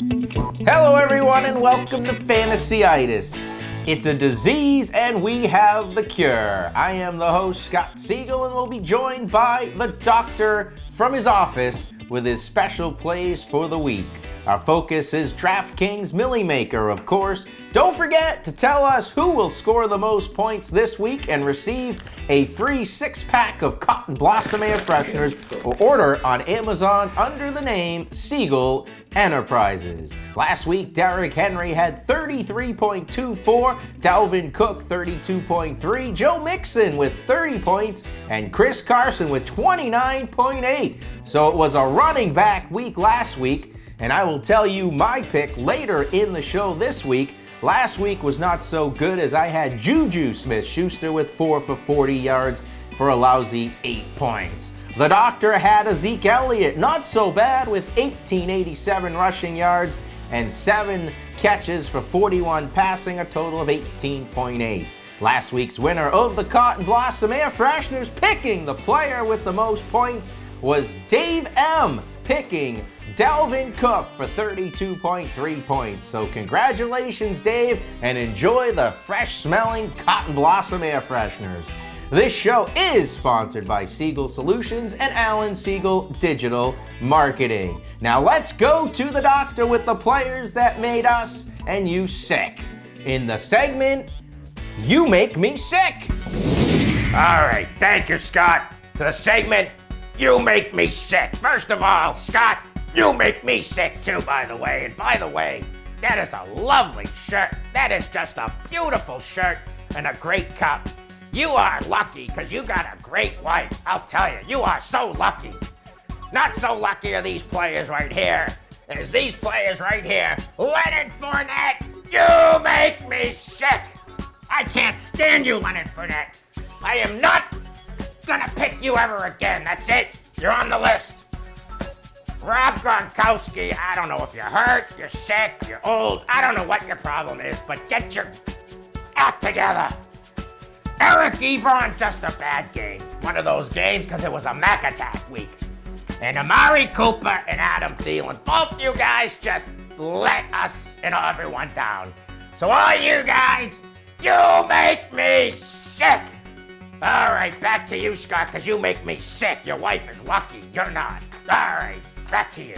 Hello everyone and welcome to Fantasy-Itis. It's a disease and we have the cure. I am the host Scott Siegel and will be joined by the doctor from his office with his special plays for the week. Our focus is DraftKings Millie Maker, of course. Don't forget to tell us who will score the most points this week and receive a free 6-pack of Cotton Blossom air fresheners or order on Amazon under the name Siegel Enterprises. Last week, Derrick Henry had 33.24, Dalvin Cook 32.3, Joe Mixon with 30 points, and Chris Carson with 29.8. So it was a running back week last week. And I will tell you my pick later in the show this week. Last week was not so good as I had Juju Smith-Schuster with 4 for 40 yards for a lousy 8 points. The doctor had a Zeke Elliott, not so bad, with 1887 rushing yards and 7 catches for 41 passing, a total of 18.8. Last week's winner of the Cotton Blossom air fresheners, picking the player with the most points, was Dave M., picking Dalvin Cook for 32.3 points. So congratulations, Dave, and enjoy the fresh-smelling Cotton Blossom air fresheners. This show is sponsored by Siegel Solutions and Alan Siegel Digital Marketing. Now let's go to the doctor with the players that made us and you sick. In the segment, You Make Me Sick. All right, thank you, Scott. To the segment, You Make Me Sick. First of all, Scott, you make me sick too, by the way. And by the way, that is a lovely shirt. That is just a beautiful shirt and a great cup. You are lucky because you got a great wife. I'll tell you, you are so lucky. Not so lucky are these players right here. As these players right here, Leonard Fournette, you make me sick. I can't stand you, Leonard Fournette. I am not gonna pick you ever again. That's it. You're on the list. Rob Gronkowski, I don't know if you're hurt, you're sick, you're old. I don't know what your problem is, but get your act together. Eric Ebron, just a bad game. One of those games because it was a Mac attack week. And Amari Cooper and Adam Thielen, both you guys just let us and everyone down. So all you guys, you make me sick. All right, back to you, Scott, because you make me sick. Your wife is lucky. You're not. All right, back to you.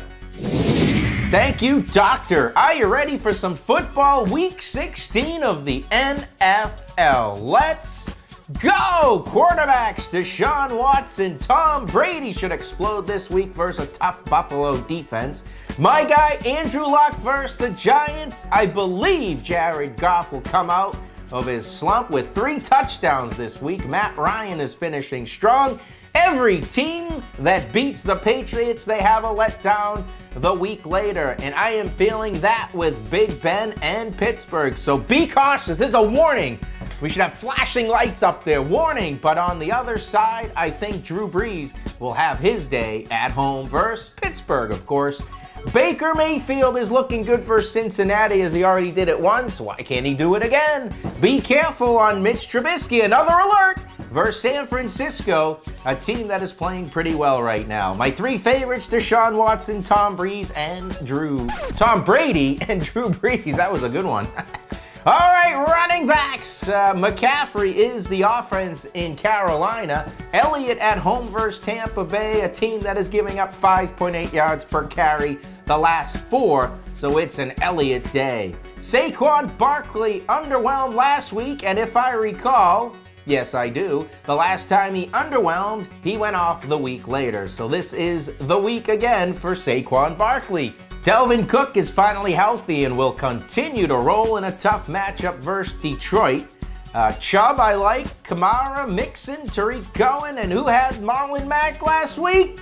Thank you, Doctor. Are you ready for some football? Week 16 of the NFL. Let's go! Quarterbacks, Deshaun Watson, Tom Brady should explode this week versus a tough Buffalo defense. My guy, Andrew Luck versus the Giants. I believe Jared Goff will come out of his slump with 3 touchdowns this week. Matt Ryan is finishing strong. Every team that beats the Patriots, they have a letdown the week later. And I am feeling that with Big Ben and Pittsburgh. So be cautious. This is a warning. We should have flashing lights up there. Warning. But on the other side, I think Drew Brees will have his day at home versus Pittsburgh, of course. Baker Mayfield is looking good for Cincinnati as he already did it once. Why can't he do it again? Be careful on Mitch Trubisky. Another alert versus San Francisco, a team that is playing pretty well right now. My 3 favorites, Deshaun Watson, Tom Brady, and Drew Brees. That was a good one. All right, running backs. McCaffrey is the offense in Carolina. Elliott at home versus Tampa Bay, a team that is giving up 5.8 yards per carry the last 4, so it's an Elliott day. Saquon Barkley underwhelmed last week, and if I recall, yes I do, the last time he underwhelmed, he went off the week later. So this is the week again for Saquon Barkley. Dalvin Cook is finally healthy and will continue to roll in a tough matchup versus Detroit. Chubb, I like. Kamara, Mixon, Tariq Cohen, and who had Marlon Mack last week?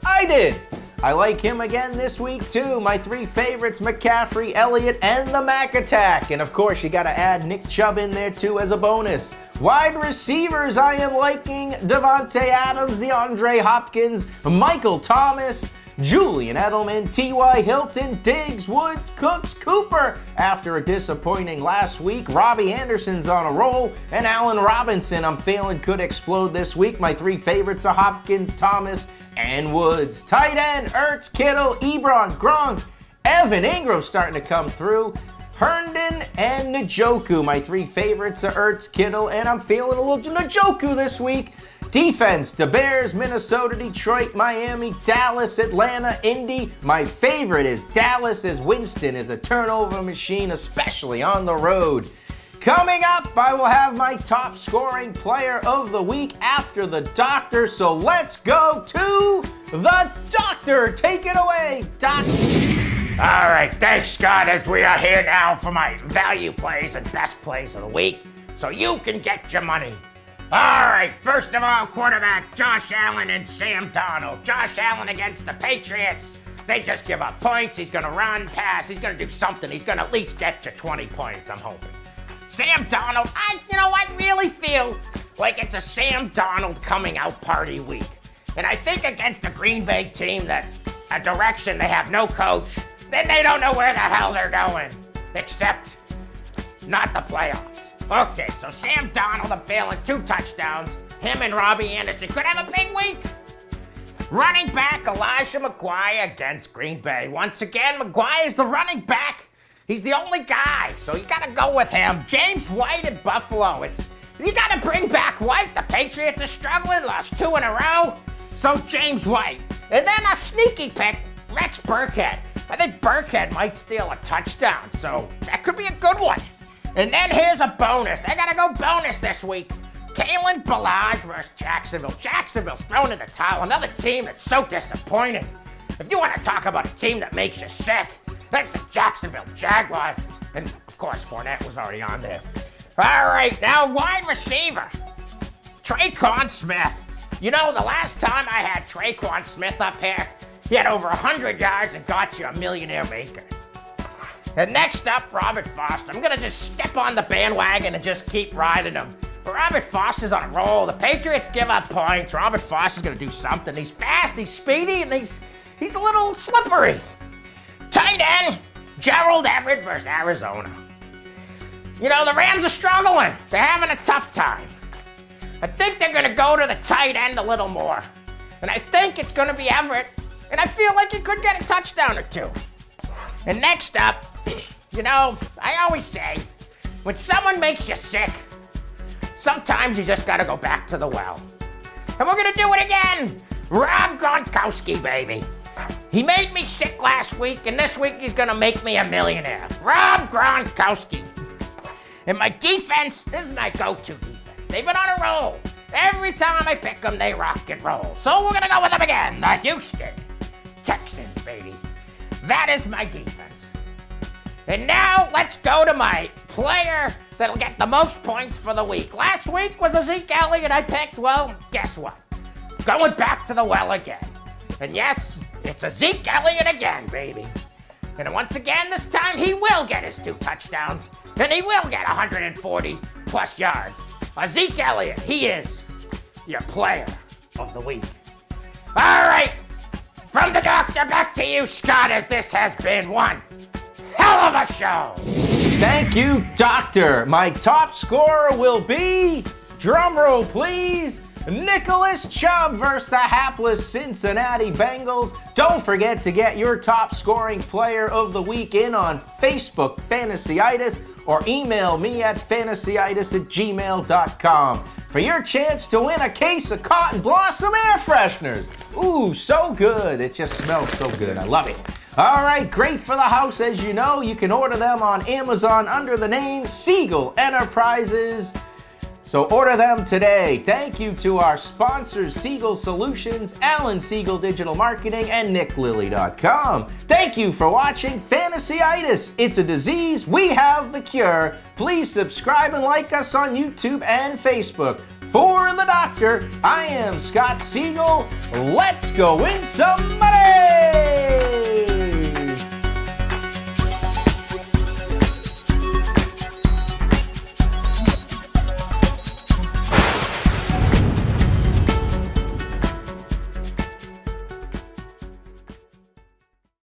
I did. I like him again this week too. My 3 favorites, McCaffrey, Elliott, and the Mack attack. And of course, you got to add Nick Chubb in there too as a bonus. Wide receivers, I am liking Devontae Adams, DeAndre Hopkins, Michael Thomas, Julian Edelman, T.Y. Hilton, Diggs, Woods, Cooks, Cooper after a disappointing last week. Robbie Anderson's on a roll, and Allen Robinson I'm feeling could explode this week. My 3 favorites are Hopkins, Thomas, and Woods. Tight end, Ertz, Kittle, Ebron, Gronk, Evan Ingram starting to come through. Herndon and Njoku, my three favorites are Ertz, Kittle, and I'm feeling a little Njoku this week. Defense, the Bears, Minnesota, Detroit, Miami, Dallas, Atlanta, Indy. My favorite is Dallas, as Winston is a turnover machine, especially on the road. Coming up, I will have my top scoring player of the week after the doctor, so let's go to the doctor. Take it away, Doc. All right, thanks, Scott, as we are here now for my value plays and best plays of the week, so you can get your money. All right, first of all, quarterback Josh Allen and Sam Darnold. Josh Allen against the Patriots. They just give up points. He's going to run, pass. He's going to do something. He's going to at least get you 20 points, I'm hoping. Sam Darnold, I really feel like it's a Sam Darnold coming out party week. And I think against a Green Bay team that a direction, they have no coach, then they don't know where the hell they're going, except not the playoffs. Okay, so Sam Darnold, I'm feeling 2 touchdowns. Him and Robbie Anderson could have a big week. Running back Elijah McGuire against Green Bay. Once again, McGuire is the running back. He's the only guy, so you gotta go with him. James White at Buffalo. You gotta bring back White. The Patriots are struggling, lost 2 in a row. So James White. And then a sneaky pick, Rex Burkhead. I think Burkhead might steal a touchdown, so that could be a good one. And then here's a bonus. I gotta go bonus this week. Kalen Ballage versus Jacksonville. Jacksonville's thrown in the towel. Another team that's so disappointing. If you want to talk about a team that makes you sick, that's the Jacksonville Jaguars. And of course, Fournette was already on there. All right, now wide receiver. Traquan Smith. You know, the last time I had Traquan Smith up here, he had over 100 yards and got you a millionaire maker. And next up, Robert Foster. I'm going to just step on the bandwagon and just keep riding him. But Robert Foster's on a roll. The Patriots give up points. Robert Foster's going to do something. He's fast, he's speedy, and he's a little slippery. Tight end, Gerald Everett versus Arizona. You know, the Rams are struggling. They're having a tough time. I think they're going to go to the tight end a little more. And I think it's going to be Everett. And I feel like he could get a touchdown or 2. And next up, you know, I always say, when someone makes you sick, sometimes you just gotta go back to the well. And we're gonna do it again! Rob Gronkowski, baby. He made me sick last week, and this week he's gonna make me a millionaire. Rob Gronkowski. And my defense, this is my go-to defense. They've been on a roll. Every time I pick them, they rock and roll. So we're gonna go with them again, the Houston Texans, baby. That is my defense. And now let's go to my player that'll get the most points for the week. Last week was a Zeke Elliott I picked. Well, guess what? Going back to the well again. And yes, it's a Zeke Elliott again, baby. And once again, this time he will get his 2 touchdowns, and he will get 140 plus yards. A Zeke Elliott, he is your player of the week. All right. From the doctor, back to you, Scott, as this has been one hell of a show. Thank you, Doctor. My top scorer will be, drumroll please, Nicholas Chubb versus the hapless Cincinnati Bengals. Don't forget to get your top scoring player of the week in on Facebook, Fantasy-Itis, or email me at fantasyitis@gmail.com for your chance to win a case of Cotton Blossom air fresheners. Ooh, so good. It just smells so good. I love it. All right, great for the house. As you know, you can order them on Amazon under the name Siegel Enterprises. So order them today. Thank you to our sponsors, Siegel Solutions, Alan Siegel Digital Marketing, and NickLilly.com. Thank you for watching Fantasy-Itis. It's a disease. We have the cure. Please subscribe and like us on YouTube and Facebook. For the doctor, I am Scott Siegel. Let's go win some money!